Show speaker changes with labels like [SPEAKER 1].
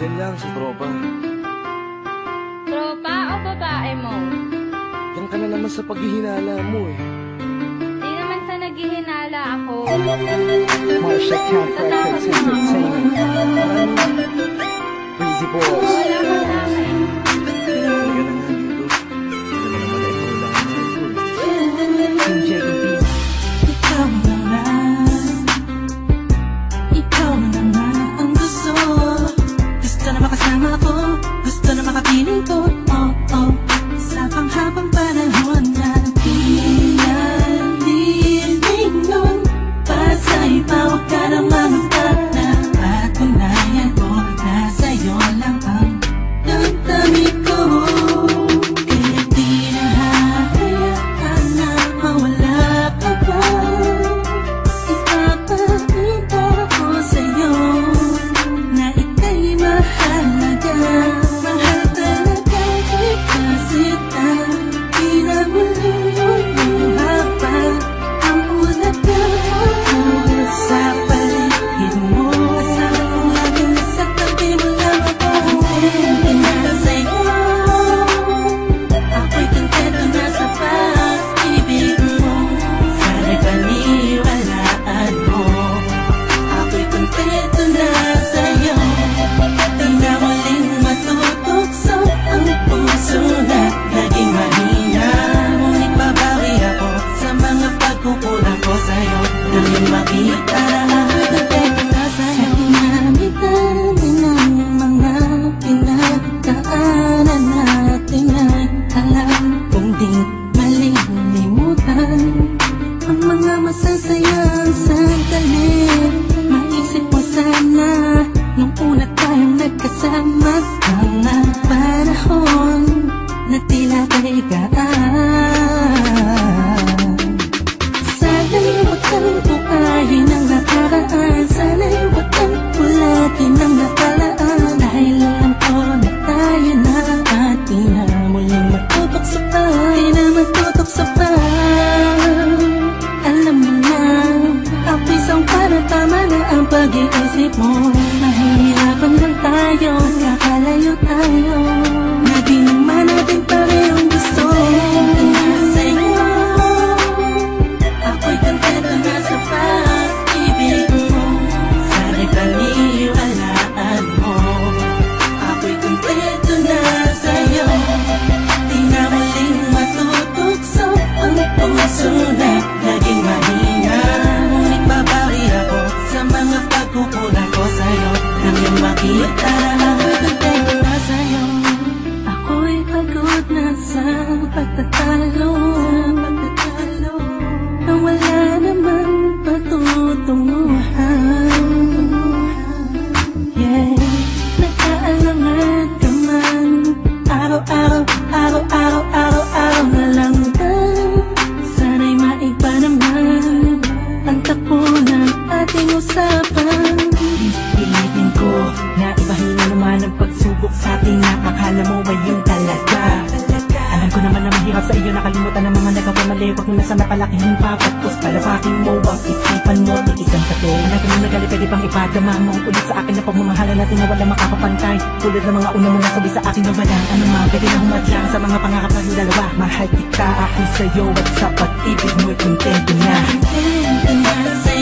[SPEAKER 1] Diyan lang sa tropa.
[SPEAKER 2] Tropa o babae mo?
[SPEAKER 1] Yan ka na naman sa paghihinala mo eh.
[SPEAKER 2] Di naman sa naghihinala ako.
[SPEAKER 3] Marsha Camp Records Entertainment. Breezy Boys.
[SPEAKER 2] Wala ka namin.
[SPEAKER 1] Halika na nga dito. Hindi naman naman ikaw lang ang mahal ko eh.
[SPEAKER 3] Team JB. Ikaw na nga. Ikaw na nga ang gusto. Gusto na makasama ko. Gusto na makapiling ko. Oh, oh. Sa panghabang panahon na pinaliling nun. Para sa iba, huwag ka na mamutag na patunayan ko na sa'yo lang ang damdamin ko. Kaya di na hahayaan na mawala ka pa. Ipapakita ko sa'yo na ika'y mahalaga. Mahal talaga kasi di na muling habang ang ulaga sa paligid mo. Asahan kong lagi nasa tabi mo lang ako. Hindi na sa'yo. Ako'y kontento na sa pag-ibig mo. Sana'y paniwalaan mo. Ako'y kontento na sa'yo. Di na muling matutukso ang puso na naging mahina. Ngunit babawi ako sa mga pagkukulang ko sa'yo. Nang yung makita na kontento na sa'yo. Dami-dami ng mga pinagdaanan natin ay alam kong di malilimutan. Ang mga masasayang sandali. Maisip mo sana nung una tayong nagkasama. Mga panahon na tila kay gaan. Sana'y huwag kang buhayin ang nakaraan. Sana'y huwag kang ulatin ang nakalaan. Dahil alam ko na tayo na at di na muling matutokso pa. Di na matutokso pa. Alam mo na, ang pisang para tama na ang pag-iisip mo. Mahihirapan lang tayo, kakalayo tayo. Na di naman natin parehong gusto. Sa'yo, ako'y kontento na sa pag-ibig mo. Sana'y paniwalaan mo. Ako'y kontento na sa'yo. Di na muling matutukso ang puso na naging mahina. Ngunit babawi ako sa mga pagkukulang ko sa'yo. Nang yung makita ako'y kontento na sa'yo. Ako'y pagod na sa pagtatalo. Na wala namang patutunguhan. Yeah, nag-aalangan ka man. Araw-araw na lang ba? Sana'y maiba naman ang takbo ng ating usapan. Pilitin ko na ibahin na naman ang pagsubok sa ating nakakala mo ay yung talaga. Alam ko naman na mahirap sa iyo nakalimutan ang mga nagpapamali. Huwag mo na sana palakihin pa. Pagpos palabakin mo ang isipan mo. Tikisan ka to. Hanapin mo na gali pwede pang ipadama mo. Ulit sa akin na pagmamahalan natin na wala makakapantay. Tulad ng mga una mo nasabi sa akin na walang ano mga pwede na humadlang sa mga pangarap ng dalawa. Mahal kita ako sa'yo at sa pag-ibig mo'y kontento na. Kontento na sa'yo.